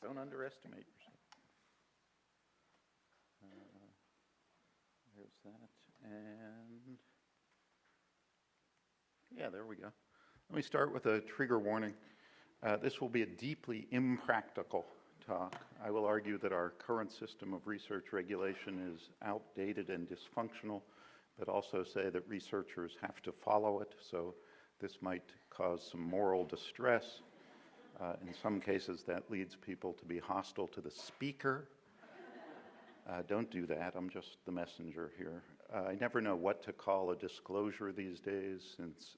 Don't underestimate yourself. There's that. And yeah, there we go. Let me start with a trigger warning. This will be a deeply impractical talk. I will argue that our current system of research regulation is outdated and dysfunctional, but also say that researchers have to follow it, so this might cause some moral distress. In some cases, that leads people to be hostile to the speaker. Don't do that. I'm just the messenger here. I never know what to call a disclosure these days, since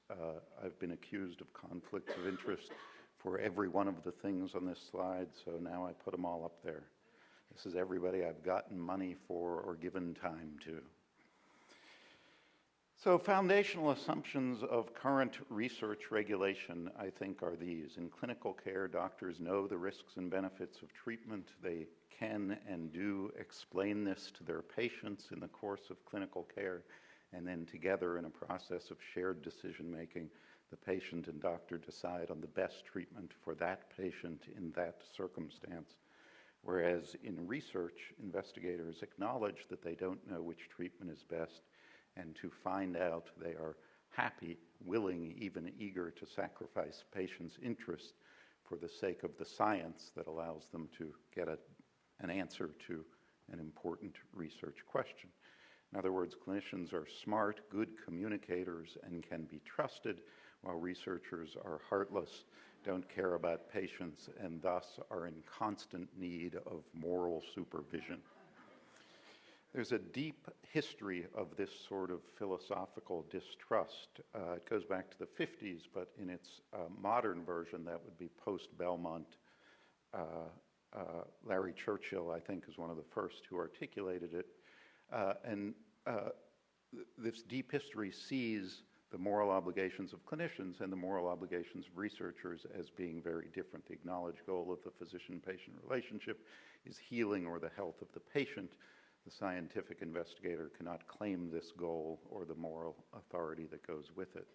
I've been accused of conflicts of interest for every one of the things on this slide, so now I put them all up there. This is everybody I've gotten money for or given time to. So foundational assumptions of current research regulation, I think, are these. In clinical care, doctors know the risks and benefits of treatment. They can and do explain this to their patients in the course of clinical care, and then together in a process of shared decision-making, the patient and doctor decide on the best treatment for that patient in that circumstance. Whereas in research, investigators acknowledge that they don't know which treatment is best, and to find out, they are happy, willing, even eager to sacrifice patients' interest for the sake of the science that allows them to get an answer to an important research question. In other words, clinicians are smart, good communicators, and can be trusted, while researchers are heartless, don't care about patients, and thus are in constant need of moral supervision. There's a deep history of this sort of philosophical distrust. It goes back to the 50s, but in its modern version, that would be post-Belmont. Larry Churchill, I think, is one of the first who articulated it. This deep history sees the moral obligations of clinicians and the moral obligations of researchers as being very different. The acknowledged goal of the physician-patient relationship is healing or the health of the patient. The scientific investigator cannot claim this goal or the moral authority that goes with it.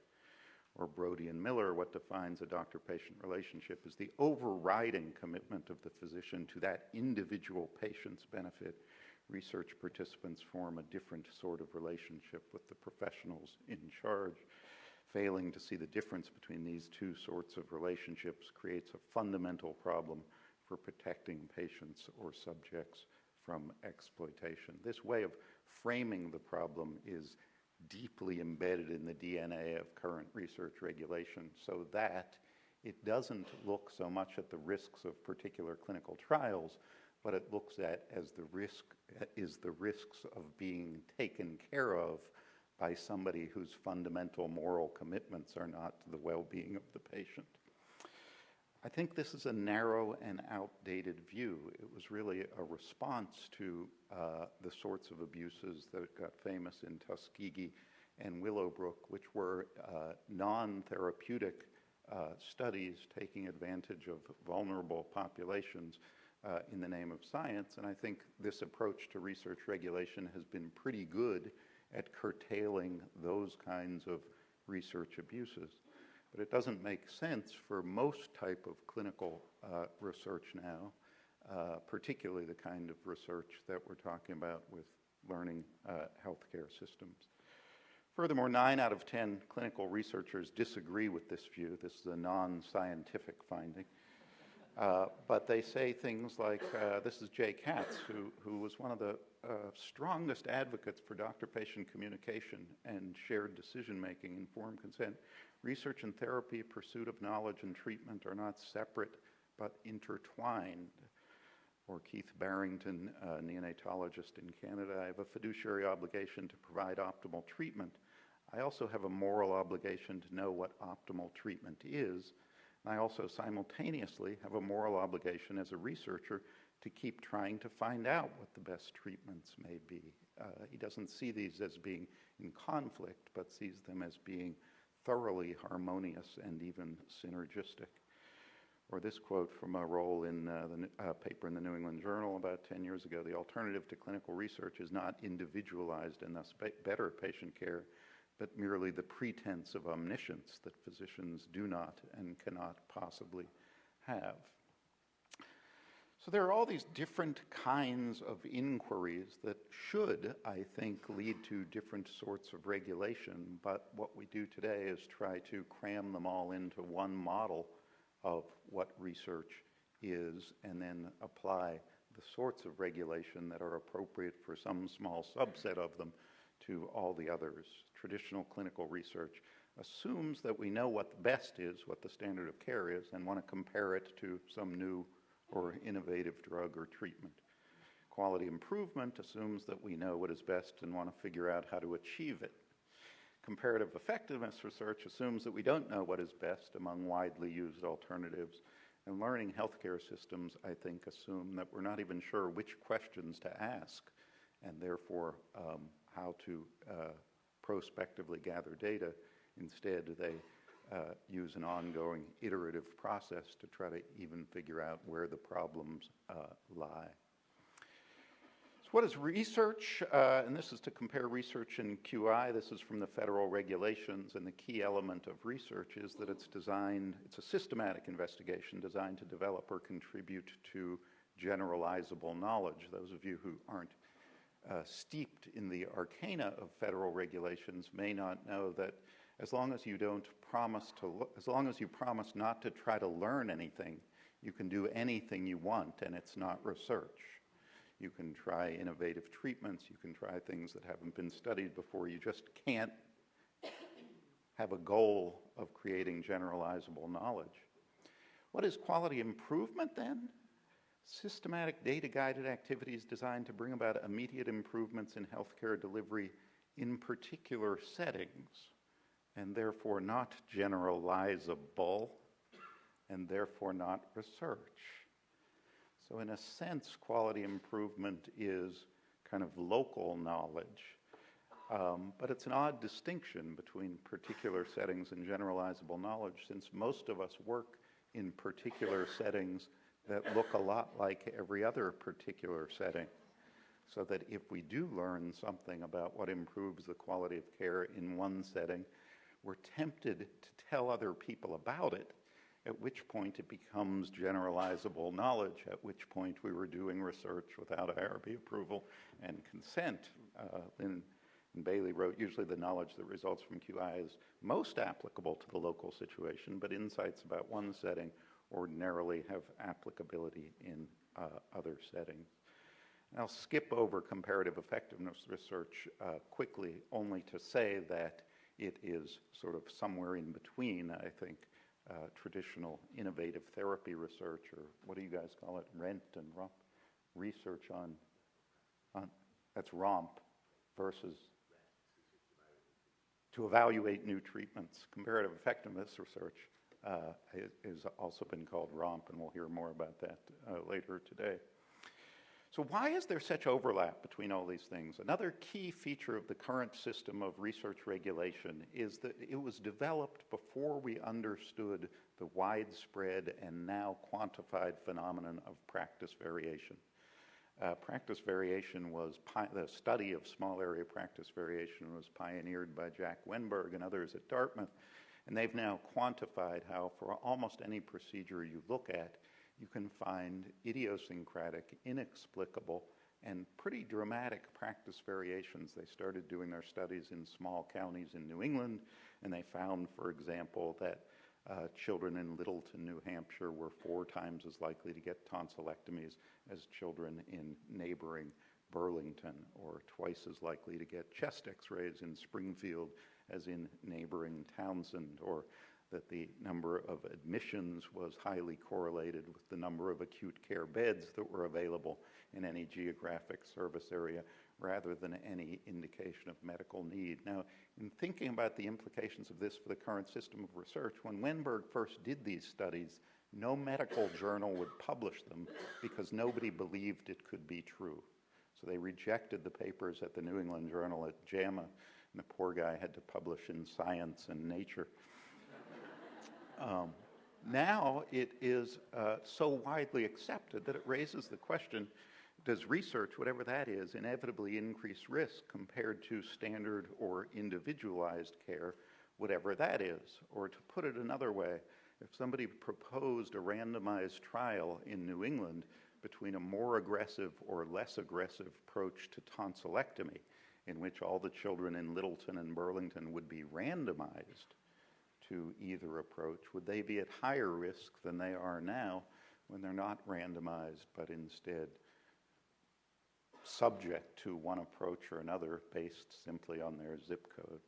Or Brody and Miller, what defines a doctor-patient relationship is the overriding commitment of the physician to that individual patient's benefit. Research participants form a different sort of relationship with the professionals in charge. Failing to see the difference between these two sorts of relationships creates a fundamental problem for protecting patients or subjects from exploitation. This way of framing the problem is deeply embedded in the DNA of current research regulation, so that it doesn't look so much at the risks of particular clinical trials, but it looks at as the risks of being taken care of by somebody whose fundamental moral commitments are not to the well-being of the patient. I think this is a narrow and outdated view. It was really a response to the sorts of abuses that got famous in Tuskegee and Willowbrook, which were non-therapeutic studies taking advantage of vulnerable populations in the name of science. And I think this approach to research regulation has been pretty good at curtailing those kinds of research abuses. But it doesn't make sense for most type of clinical research now, particularly the kind of research that we're talking about with learning healthcare systems. Furthermore, 9 out of 10 clinical researchers disagree with this view. This is a non-scientific finding. But they say things like, this is Jay Katz, who was one of the strongest advocates for doctor-patient communication and shared decision-making, informed consent. Research and therapy, pursuit of knowledge and treatment are not separate but intertwined. Or Keith Barrington, a neonatologist in Canada, I have a fiduciary obligation to provide optimal treatment. I also have a moral obligation to know what optimal treatment is. And I also simultaneously have a moral obligation as a researcher to keep trying to find out what the best treatments may be. He doesn't see these as being in conflict, but sees them as being thoroughly harmonious and even synergistic. Or this quote from a role in the paper in the New England Journal about 10 years ago: the alternative to clinical research is not individualized and thus better patient care, but merely the pretense of omniscience that physicians do not and cannot possibly have. So there are all these different kinds of inquiries that should, I think, lead to different sorts of regulation, but what we do today is try to cram them all into one model of what research is and then apply the sorts of regulation that are appropriate for some small subset of them to all the others. Traditional clinical research assumes that we know what the best is, what the standard of care is, and want to compare it to some new or innovative drug or treatment. Quality improvement assumes that we know what is best and want to figure out how to achieve it. Comparative effectiveness research assumes that we don't know what is best among widely used alternatives. And learning healthcare systems, I think, assume that we're not even sure which questions to ask, and therefore how to prospectively gather data. Instead, they use an ongoing iterative process to try to even figure out where the problems lie. So what is research? And this is to compare research and QI. This is from the federal regulations, and the key element of research is that it's a systematic investigation designed to develop or contribute to generalizable knowledge. Those of you who aren't steeped in the arcana of federal regulations may not know that as long as you promise not to try to learn anything, you can do anything you want, and it's not research. You can try innovative treatments, you can try things that haven't been studied before. You just can't have a goal of creating generalizable knowledge. What is quality improvement then? Systematic data-guided activities designed to bring about immediate improvements in healthcare delivery in particular settings, and therefore not generalizable, and therefore not research. So in a sense, quality improvement is kind of local knowledge, but it's an odd distinction between particular settings and generalizable knowledge, since most of us work in particular settings that look a lot like every other particular setting. So that if we do learn something about what improves the quality of care in one setting, we're tempted to tell other people about it, at which point it becomes generalizable knowledge, at which point we were doing research without IRB approval and consent. Lynn and Bailey wrote, usually the knowledge that results from QI is most applicable to the local situation, but insights about one setting ordinarily have applicability in other settings. And I'll skip over comparative effectiveness research quickly, only to say that it is sort of somewhere in between, I think, traditional innovative therapy research, or what do you guys call it, RENT and ROMP, research on that's ROMP, versus to evaluate new treatments. Comparative effectiveness research has also been called ROMP, and we'll hear more about that later today. So why is there such overlap between all these things? Another key feature of the current system of research regulation is that it was developed before we understood the widespread and now quantified phenomenon of practice variation. Practice variation was, the study of small area practice variation was pioneered by Jack Wenberg and others at Dartmouth, and they've now quantified how for almost any procedure you look at, you can find idiosyncratic, inexplicable, and pretty dramatic practice variations. They started doing their studies in small counties in New England, and they found, for example, that children in Littleton, New Hampshire were 4 times as likely to get tonsillectomies as children in neighboring Burlington, or twice as likely to get chest x-rays in Springfield as in neighboring Townsend, or that the number of admissions was highly correlated with the number of acute care beds that were available in any geographic service area, rather than any indication of medical need. Now, in thinking about the implications of this for the current system of research, when Wenberg first did these studies, no medical journal would publish them because nobody believed it could be true. So they rejected the papers at the New England Journal at JAMA, and the poor guy had to publish in Science and Nature. Now it is so widely accepted that it raises the question, does research, whatever that is, inevitably increase risk compared to standard or individualized care, whatever that is? Or to put it another way, if somebody proposed a randomized trial in New England between a more aggressive or less aggressive approach to tonsillectomy, in which all the children in Littleton and Burlington would be randomized to either approach, would they be at higher risk than they are now when they're not randomized, but instead subject to one approach or another based simply on their zip code?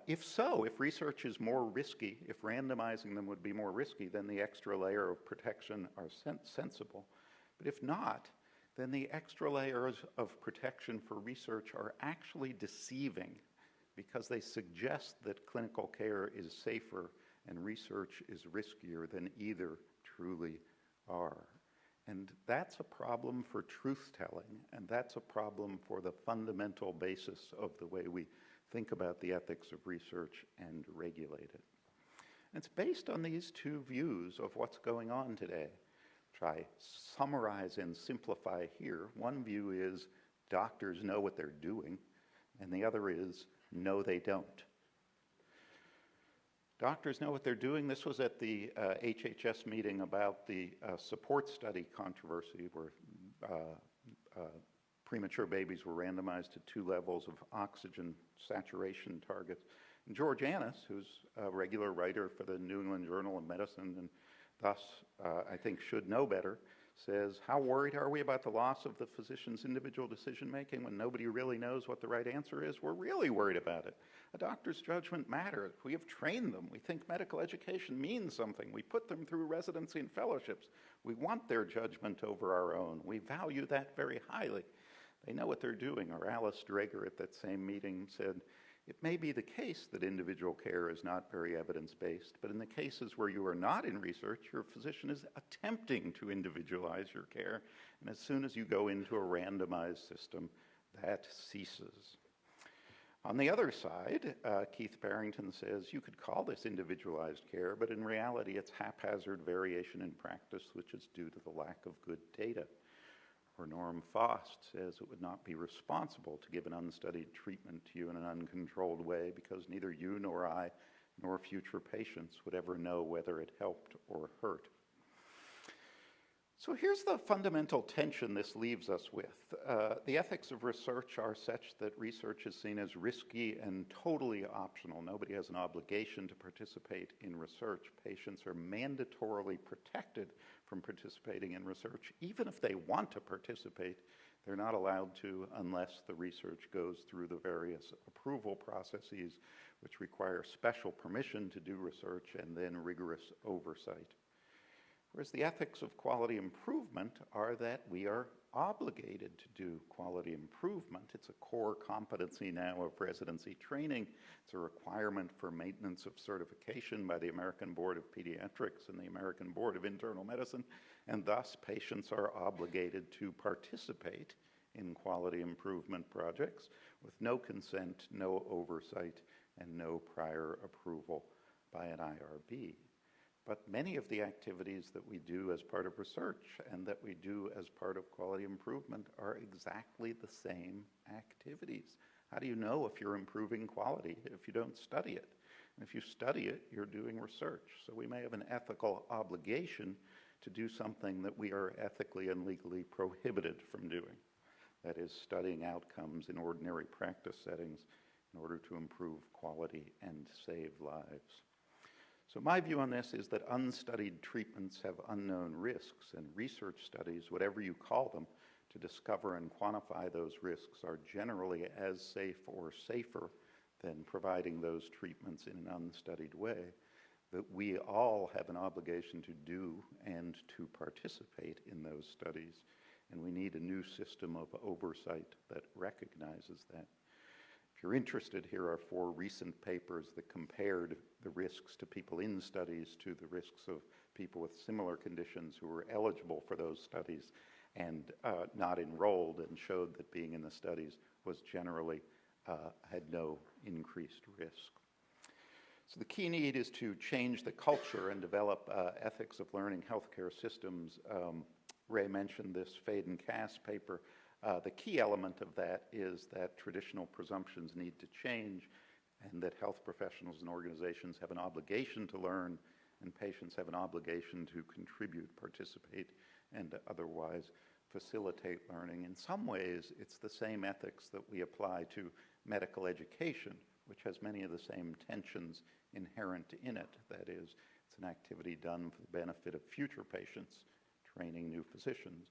If so, if research is more risky, if randomizing them would be more risky, then the extra layer of protection are sensible. But if not, then the extra layers of protection for research are actually deceiving, because they suggest that clinical care is safer and research is riskier than either truly are. And that's a problem for truth-telling, and that's a problem for the fundamental basis of the way we think about the ethics of research and regulate it. And it's based on these two views of what's going on today, which I summarize and simplify here. One view is doctors know what they're doing, and the other is no, they don't. Doctors know what they're doing. This was at the HHS meeting about the support study controversy, where premature babies were randomized to 2 levels of oxygen saturation targets. And George Annis, who's a regular writer for the New England Journal of Medicine and thus I think should know better, says, how worried are we about the loss of the physician's individual decision-making when nobody really knows what the right answer is? We're really worried about it. A doctor's judgment matters. We have trained them. We think medical education means something. We put them through residency and fellowships. We want their judgment over our own. We value that very highly. They know what they're doing. Or Alice Drager at that same meeting said, it may be the case that individual care is not very evidence-based, but in the cases where you are not in research, your physician is attempting to individualize your care, and as soon as you go into a randomized system, that ceases. On the other side, Keith Barrington says you could call this individualized care, but in reality it's haphazard variation in practice, which is due to the lack of good data. Or Norm Faust says it would not be responsible to give an unstudied treatment to you in an uncontrolled way, because neither you nor I nor future patients would ever know whether it helped or hurt. So here's the fundamental tension this leaves us with. The ethics of research are such that research is seen as risky and totally optional. Nobody has an obligation to participate in research. Patients are mandatorily protected from participating in research. Even if they want to participate, they're not allowed to unless the research goes through the various approval processes, which require special permission to do research and then rigorous oversight. Whereas the ethics of quality improvement are that we are obligated to do quality improvement. It's a core competency now of residency training. It's a requirement for maintenance of certification by the American Board of Pediatrics and the American Board of Internal Medicine, and thus patients are obligated to participate in quality improvement projects with no consent, no oversight, and no prior approval by an IRB. But many of the activities that we do as part of research and that we do as part of quality improvement are exactly the same activities. How do you know if you're improving quality if you don't study it? And if you study it, you're doing research. So we may have an ethical obligation to do something that we are ethically and legally prohibited from doing. That is, studying outcomes in ordinary practice settings in order to improve quality and save lives. So my view on this is that unstudied treatments have unknown risks, and research studies, whatever you call them, to discover and quantify those risks are generally as safe or safer than providing those treatments in an unstudied way, that we all have an obligation to do and to participate in those studies, and we need a new system of oversight that recognizes that. If you're interested, here are 4 recent papers that compared the risks to people in studies to the risks of people with similar conditions who were eligible for those studies and not enrolled, and showed that being in the studies was generally had no increased risk. So the key need is to change the culture and develop ethics of learning healthcare systems. Ray mentioned this Fade and Cass paper. The key element of that is that traditional presumptions need to change, and that health professionals and organizations have an obligation to learn and patients have an obligation to contribute, participate, and otherwise facilitate learning. In some ways, it's the same ethics that we apply to medical education, which has many of the same tensions inherent in it. That is, it's an activity done for the benefit of future patients, training new physicians,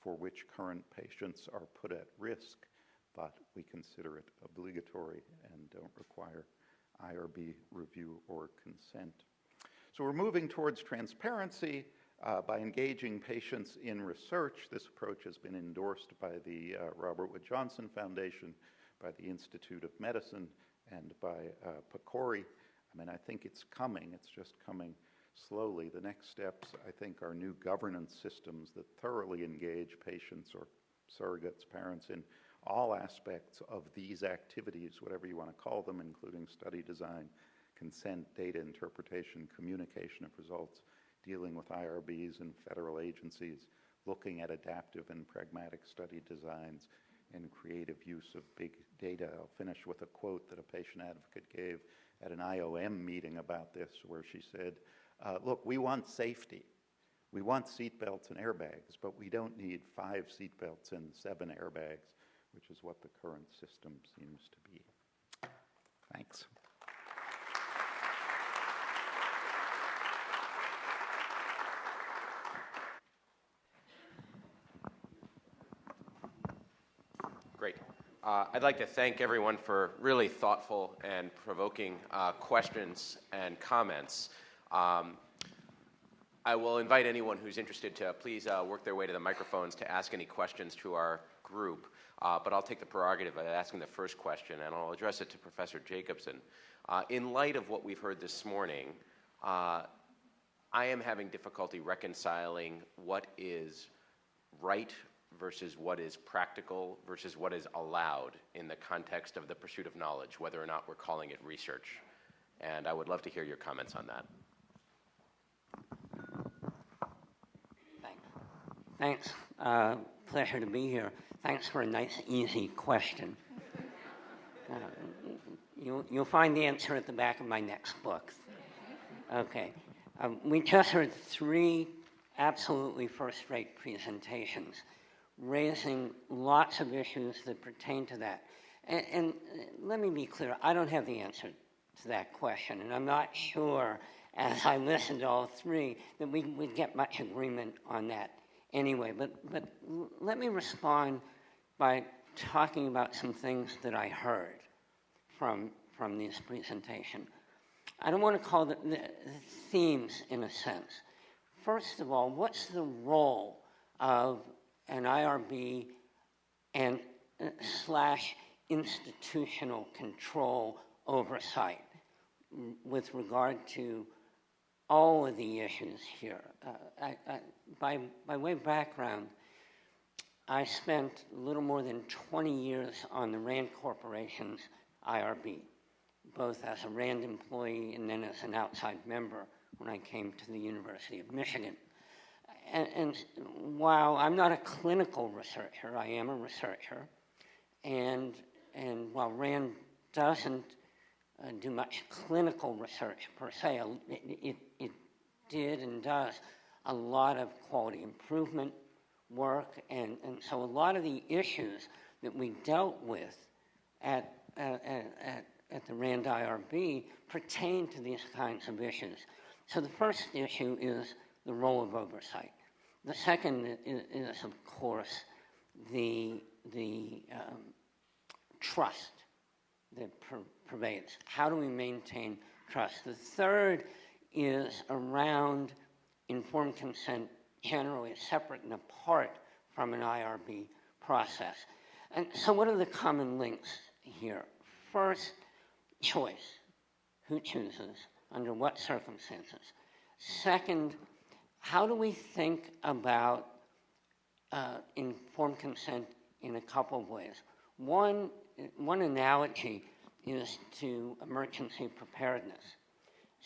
for which current patients are put at risk, but we consider it obligatory and don't require IRB review or consent. So we're moving towards transparency by engaging patients in research. This approach has been endorsed by the Robert Wood Johnson Foundation, by the Institute of Medicine, and by PCORI. I mean, I think it's coming. It's just coming slowly. The next steps, I think, are new governance systems that thoroughly engage patients or surrogates, parents, in all aspects of these activities, whatever you want to call them, including study design, consent, data interpretation, communication of results, dealing with IRBs and federal agencies, looking at adaptive and pragmatic study designs, and creative use of big data. I'll finish with a quote that a patient advocate gave at an IOM meeting about this, where she said, look, we want safety. We want seatbelts and airbags, but we don't need 5 seatbelts and 7 airbags, which is what the current system seems to be. Thanks. Great. I'd like to thank everyone for really thoughtful and provoking questions and comments. I will invite anyone who's interested to please work their way to the microphones to ask any questions to our group. But I'll take the prerogative of asking the first question, and I'll address it to Professor Jacobson. In light of what we've heard this morning, I am having difficulty reconciling what is right versus what is practical versus what is allowed in the context of the pursuit of knowledge, whether or not we're calling it research. And I would love to hear your comments on that. Thanks. Pleasure to be here. Thanks for a nice, easy question. You'll find the answer at the back of my next book. Okay. We just heard 3 absolutely first-rate presentations, raising lots of issues that pertain to that. And let me be clear, I don't have the answer to that question, and I'm not sure, as I listened to all 3, that we'd get much agreement on that anyway. But let me respond by talking about some things that I heard from this presentation. I don't want to call them the themes in a sense. First of all, what's the role of an IRB and / institutional control oversight with regard to all of the issues here? By way of background, I spent a little more than 20 years on the RAND Corporation's IRB, both as a RAND employee and then as an outside member when I came to the University of Michigan. And while I'm not a clinical researcher, I am a researcher. And while RAND doesn't do much clinical research per se, it did and does a lot of quality improvement work, and so a lot of the issues that we dealt with at the RAND IRB pertain to these kinds of issues. So the first issue is the role of oversight. The second is of course, the trust that pervades. How do we maintain trust? The third is around informed consent, generally separate and apart from an IRB process. And so what are the common links here? First, choice. Who chooses? Under what circumstances? Second, how do we think about informed consent in a couple of ways? One analogy is to emergency preparedness.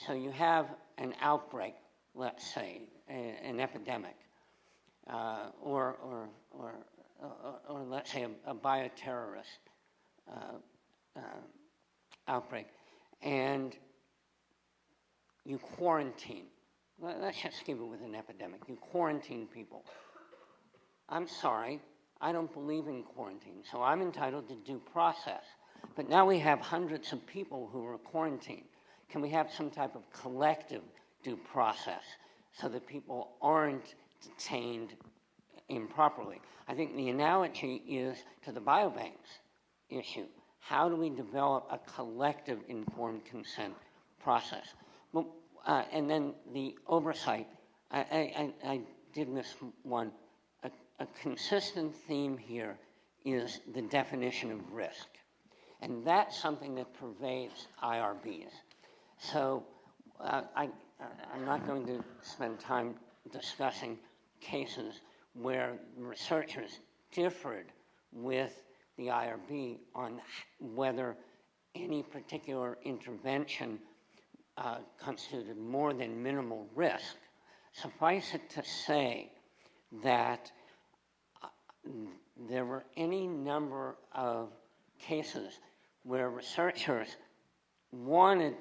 So you have an outbreak, let's say, an epidemic, or let's say a bioterrorist outbreak, and you quarantine let's just give it with an epidemic. You quarantine people. I'm sorry, I don't believe in quarantine, so I'm entitled to due process. But now we have hundreds of people who are quarantined. Can we have some type of collective due process so that people aren't detained improperly? I think the analogy is to the biobanks issue. How do we develop a collective informed consent process? Well, and then the oversight. I did miss one. A consistent theme here is the definition of risk. And that's something that pervades IRBs. So I'm not going to spend time discussing cases where researchers differed with the IRB on whether any particular intervention constituted more than minimal risk. Suffice it to say that there were any number of cases where researchers wanted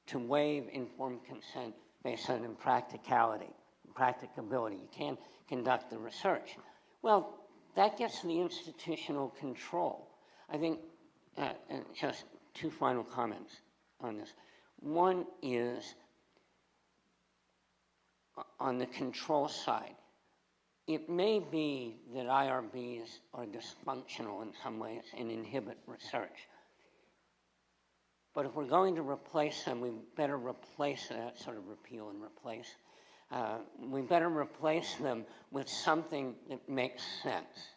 to waive informed consent based on impracticability. You can't conduct the research. Well, that gets to the institutional control. I think, just two final comments on this. One is on the control side. It may be that IRBs are dysfunctional in some ways and inhibit research. But if we're going to replace them, we better replace that, sort of repeal and replace. We better replace them with something that makes sense,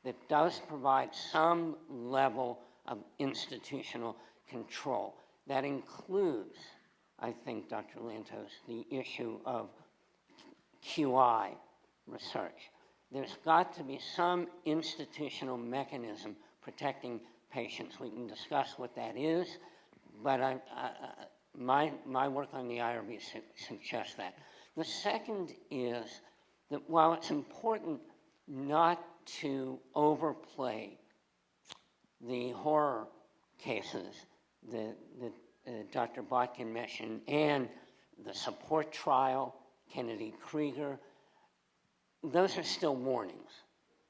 that does provide some level of institutional control. That includes, I think, Dr. Lantos, the issue of QI research. There's got to be some institutional mechanism protecting patients. We can discuss what that is, but my work on the IRB suggests that. The second is that while it's important not to overplay the horror cases that Dr. Botkin mentioned and the support trial, Kennedy Krieger, those are still warnings.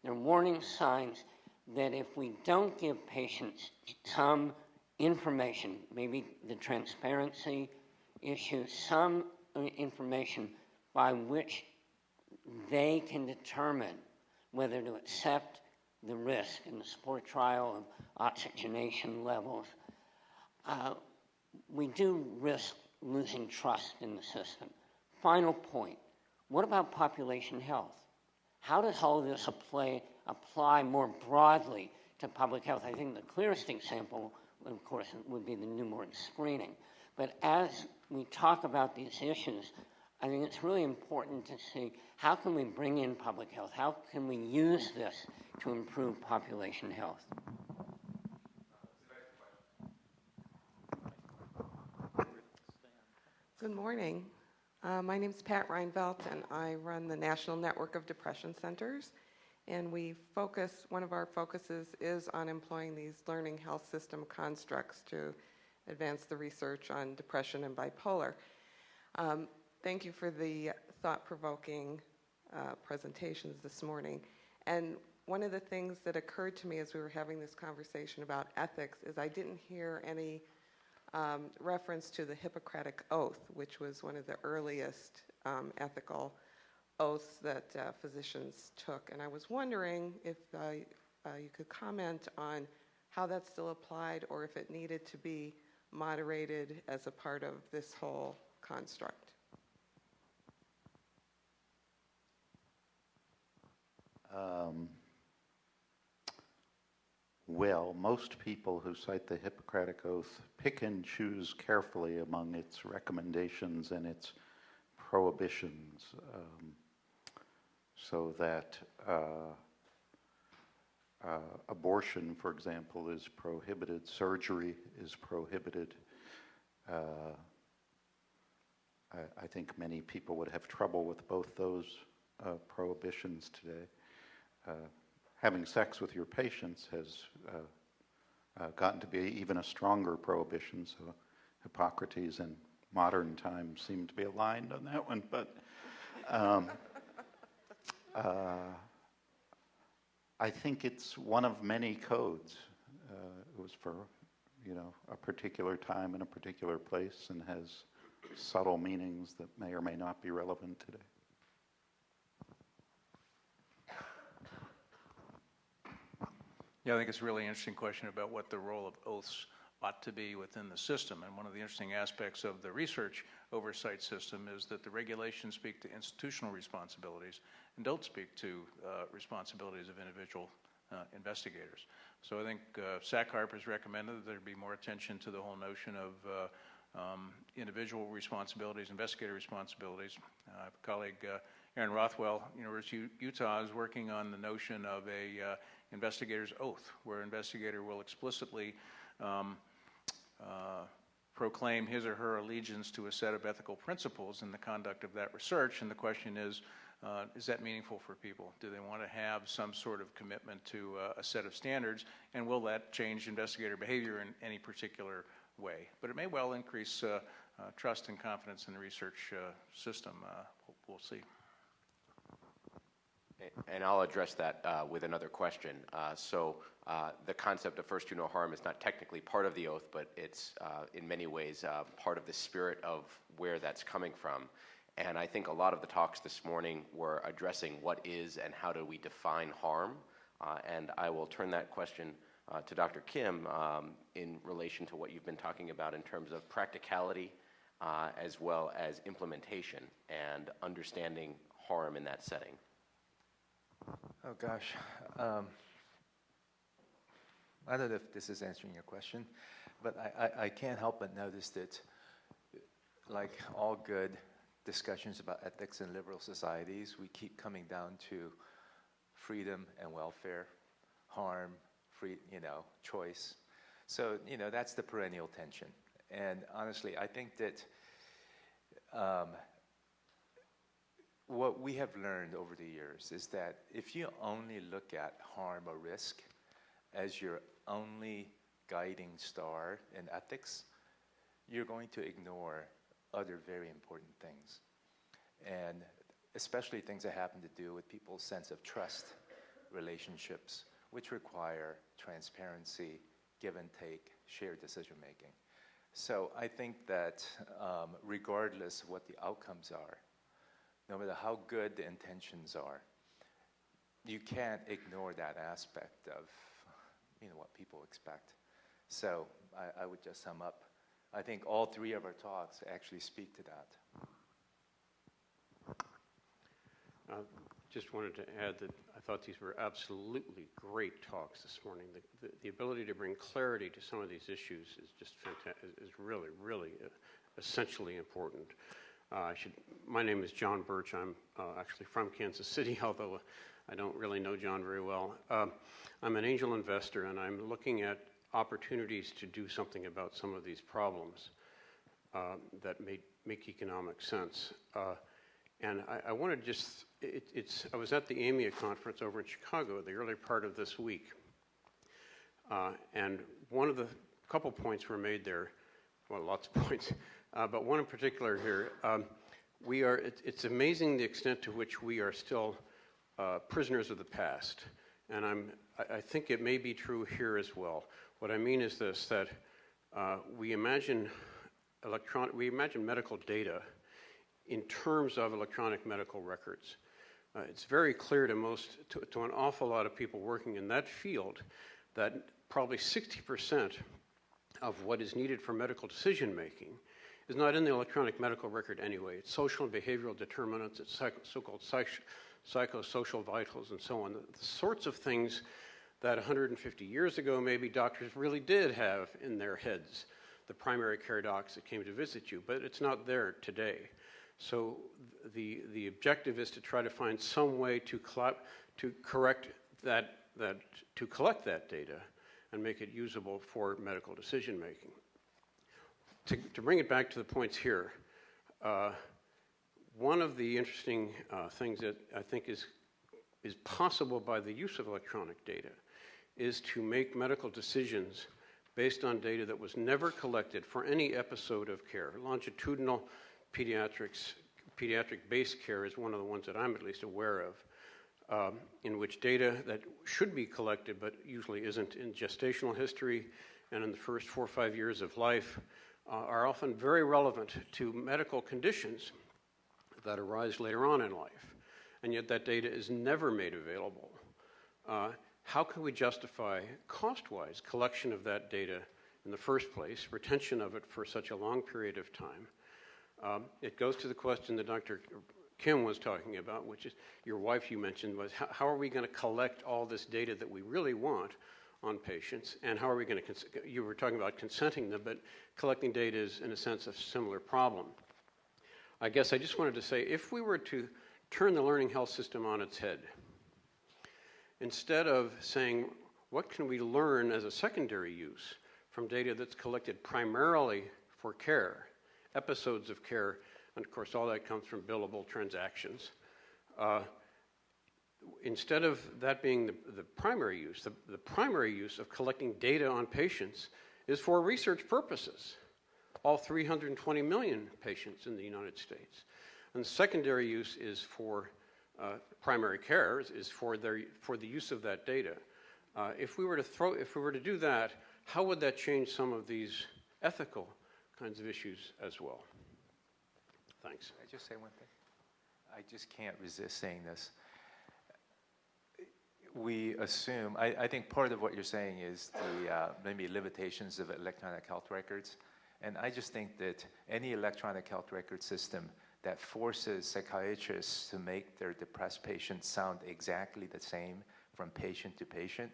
They're warning signs that if we don't give patients some information, maybe the transparency issue, some information by which they can determine whether to accept the risk in the support trial of oxygenation levels, we do risk losing trust in the system. Final point, what about population health? How does all this apply more broadly to public health? I think the clearest example, of course, would be the newborn screening. But as we talk about these issues, I think it's really important to see how can we bring in public health? How can we use this to improve population health? Good morning. My name is Pat Reinvelt, and I run the National Network of Depression Centers. And one of our focuses is on employing these learning health system constructs to advance the research on depression and bipolar. Thank you for the thought-provoking presentations this morning. And one of the things that occurred to me as we were having this conversation about ethics is I didn't hear any reference to the Hippocratic Oath, which was one of the earliest ethical oaths that physicians took. And I was wondering if you could comment on how that's still applied or if it needed to be moderated as a part of this whole construct. Well, most people who cite the Hippocratic Oath pick and choose carefully among its recommendations and its prohibitions, so that abortion, for example, is prohibited, surgery is prohibited. I think many people would have trouble with both those prohibitions today. Having sex with your patients has gotten to be even a stronger prohibition, so Hippocrates and modern times seem to be aligned on that one, but I think it's one of many codes. It was for, a particular time and a particular place, and has subtle meanings that may or may not be relevant today. Yeah, I think it's a really interesting question about what the role of oaths ought to be within the system. And one of the interesting aspects of the research oversight system is that the regulations speak to institutional responsibilities and don't speak to responsibilities of individual investigators. So I think SACHARP has recommended that there be more attention to the whole notion of individual responsibilities, investigator responsibilies. I have a colleague, Aaron Rothwell, University of Utah, is working on the notion of a investigator's oath, where an investigator will explicitly proclaim his or her allegiance to a set of ethical principles in the conduct of that research. And the question is that meaningful for people? Do they want to have some sort of commitment to a set of standards, and will that change investigator behavior in any particular way? But it may well increase trust and confidence in the research system. We'll see. And I'll address that with another question. So the concept of first do no harm is not technically part of the oath, but it's in many ways part of the spirit of where that's coming from. And I think a lot of the talks this morning were addressing what is and how do we define harm. And I will turn that question to Dr. Kim in relation to what you've been talking about in terms of practicality as well as implementation and understanding harm in that setting. Oh gosh, I don't know if this is answering your question, but I can't help but notice that, like all good discussions about ethics in liberal societies, we keep coming down to freedom and welfare, harm, choice. So, that's the perennial tension. And honestly, I think that what we have learned over the years is that if you only look at harm or risk as your only guiding star in ethics, you're going to ignore other very important things. And especially things that happen to do with people's sense of trust relationships, which require transparency, give and take, shared decision making. So I think that regardless of what the outcomes are, no matter how good the intentions are, you can't ignore that aspect of what people expect. So I would just sum up. I think all three of our talks actually speak to that. Just wanted to add that I thought these were absolutely great talks this morning. The ability to bring clarity to some of these issues is just fantastic, is really, really essentially important. My name is John Birch. I'm actually from Kansas City, although I don't really know John very well. I'm an angel investor, and I'm looking at opportunities to do something about some of these problems that make economic sense. And I wanted to just, I was at the AMIA conference over in Chicago the early part of this week. And couple points were made there, well, lots of points, but one in particular here. It's amazing the extent to which we are still prisoners of the past. And I think it may be true here as well. What I mean is this, that we imagine medical data in terms of electronic medical records. It's very clear to an awful lot of people working in that field that probably 60% of what is needed for medical decision making is not in the electronic medical record anyway. It's social and behavioral determinants, it's so-called psychosocial vitals and so on. The sorts of things that 150 years ago maybe doctors really did have in their heads, the primary care docs that came to visit you, but it's not there today. So the objective is to try to find some way to collect that data and make it usable for medical decision making. To bring it back to the points here, one of the interesting things that I think is possible by the use of electronic data is to make medical decisions based on data that was never collected for any episode of care. Longitudinal pediatric-based care is one of the ones that I'm at least aware of, in which data that should be collected but usually isn't in gestational history and in the first 4 or 5 years of life are often very relevant to medical conditions that arise later on in life. And yet that data is never made available. How can we justify, cost-wise, collection of that data in the first place, retention of it for such a long period of time? It goes to the question that Dr. Kim was talking about, which is your wife you mentioned, was how are we going to collect all this data that we really want on patients, and how are we going to, you were talking about consenting them, but collecting data is, in a sense, a similar problem. I guess I just wanted to say, if we were to turn the learning health system on its head, instead of saying, what can we learn as a secondary use from data that's collected primarily for care, episodes of care, and of course all that comes from billable transactions. Instead of that being the primary use, the primary use of collecting data on patients is for research purposes, all 320 million patients in the United States. And the secondary use is for primary care, is for the use of that data. If we were to do that, how would that change some of these ethical kinds of issues as well? Thanks. Can I just say one thing? I just can't resist saying this. We assume, I think part of what you're saying is the maybe limitations of electronic health records. And I just think that any electronic health record system that forces psychiatrists to make their depressed patients sound exactly the same from patient to patient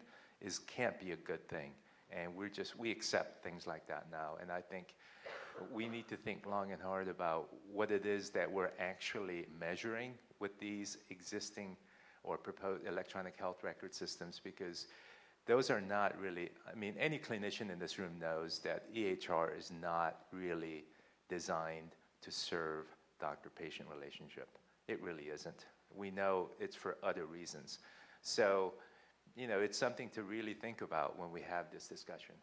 can't be a good thing. And we accept things like that now. And I think we need to think long and hard about what it is that we're actually measuring with these existing or proposed electronic health record systems, because those are not really, I mean, any clinician in this room knows that EHR is not really designed to serve doctor-patient relationship. It really isn't. We know it's for other reasons. So, you know, it's something to really think about when we have this discussion.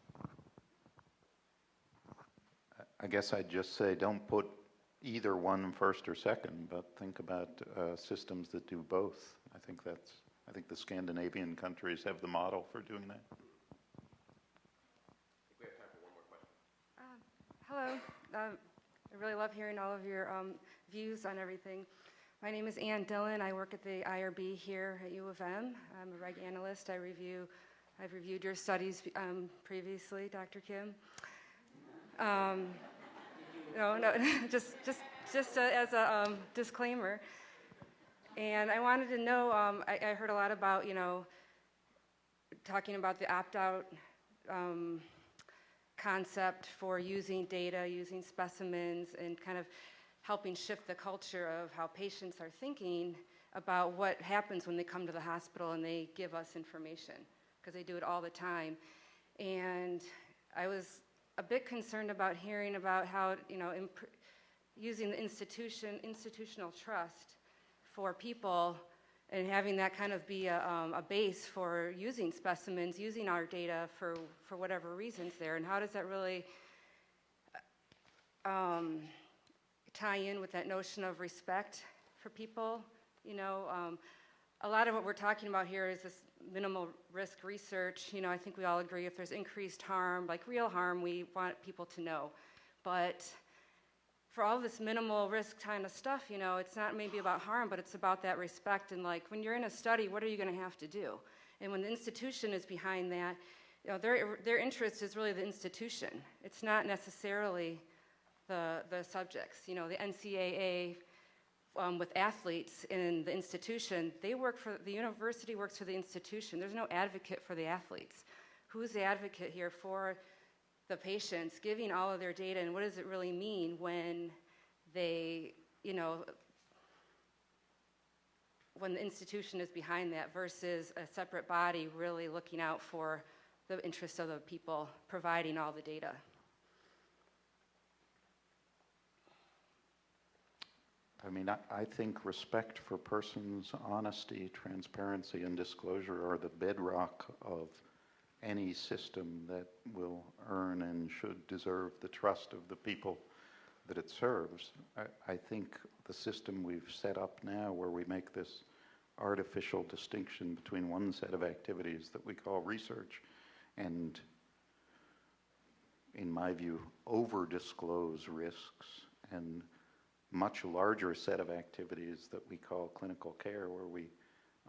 I guess I'd just say don't put either one first or second, but think about systems that do both. I think the Scandinavian countries have the model for doing that. We have time for one more question. Hello. I really love hearing all of your views on everything. My name is Ann Dillon. I work at the IRB here at U of M. I'm a reg analyst. I've reviewed your studies previously, Dr. Kim. No, just as a disclaimer. And I wanted to know, I heard a lot about, talking about the opt-out concept for using data, using specimens, and kind of helping shift the culture of how patients are thinking about what happens when they come to the hospital and they give us information, because they do it all the time. And I was a bit concerned about hearing about how, using the institutional trust for people and having that kind of be a base for using specimens, using our data for whatever reasons there, and how does that really tie in with that notion of respect for people? A lot of what we're talking about here is this minimal risk research. I think we all agree if there's increased harm, like real harm, we want people to know. But for all this minimal risk kind of stuff, it's not maybe about harm, but it's about that respect. And like when you're in a study, what are you going to have to do? And when the institution is behind that, their interest is really the institution. It's not necessarily the subjects. The NCAA with athletes in the institution, the university works for the institution. There's no advocate for the athletes. Who's the advocate here for the patients, giving all of their data, and what does it really mean when they, when the institution is behind that versus a separate body really looking out for the interests of the people providing all the data? I mean, I think respect for persons' honesty, transparency, and disclosure are the bedrock of any system that will earn and should deserve the trust of the people that it serves. I think the system we've set up now, where we make this artificial distinction between one set of activities that we call research and, in my view, over-disclose risks, and much larger set of activities that we call clinical care, where we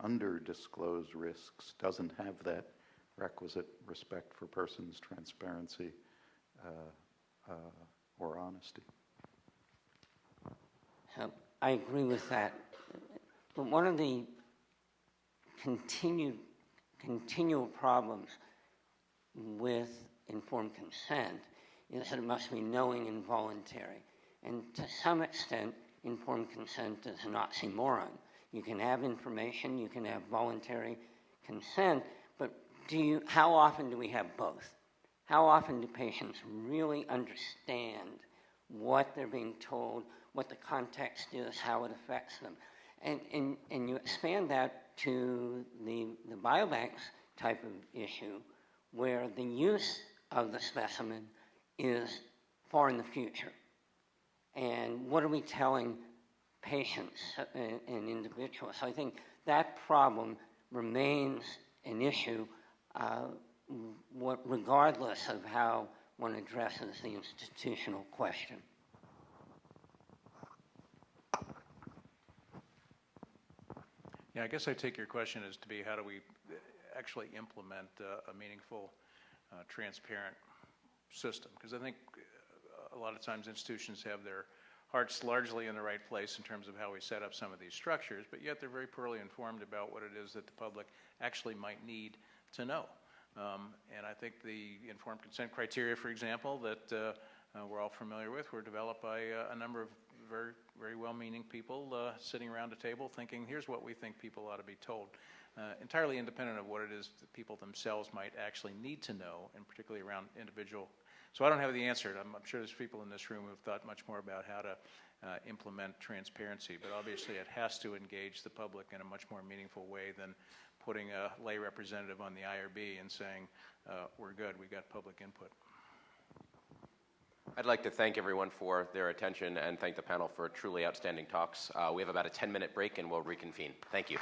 under-disclose risks, doesn't have that requisite respect for persons, transparency, or honesty. I agree with that. But one of the continual problems with informed consent is that it must be knowing and voluntary. And to some extent, informed consent is an oxymoron. You can have information, you can have voluntary consent, but how often do we have both? How often do patients really understand what they're being told, what the context is, how it affects them? And you expand that to the biobanks type of issue, where the use of the specimen is far in the future. And what are we telling patients and individuals? So I think that problem remains an issue regardless of how one addresses the institutional question. Yeah, I guess I take your question as to be how do we actually implement a meaningful, transparent system? Because I think a lot of times institutions have their hearts largely in the right place in terms of how we set up some of these structures, but yet they're very poorly informed about what it is that the public actually might need to know. And I think the informed consent criteria, for example, that we're all familiar with, were developed by a number of very, very well-meaning people sitting around a table thinking, here's what we think people ought to be told, entirely independent of what it is that people themselves might actually need to know, and particularly around individual. So I don't have the answer. I'm sure there's people in this room who have thought much more about how to implement transparency, but obviously it has to engage the public in a much more meaningful way than putting a lay representative on the IRB and saying, we're good, we got public input. I'd like to thank everyone for their attention and thank the panel for truly outstanding talks. We have about a 10-minute break and we'll reconvene. Thank you.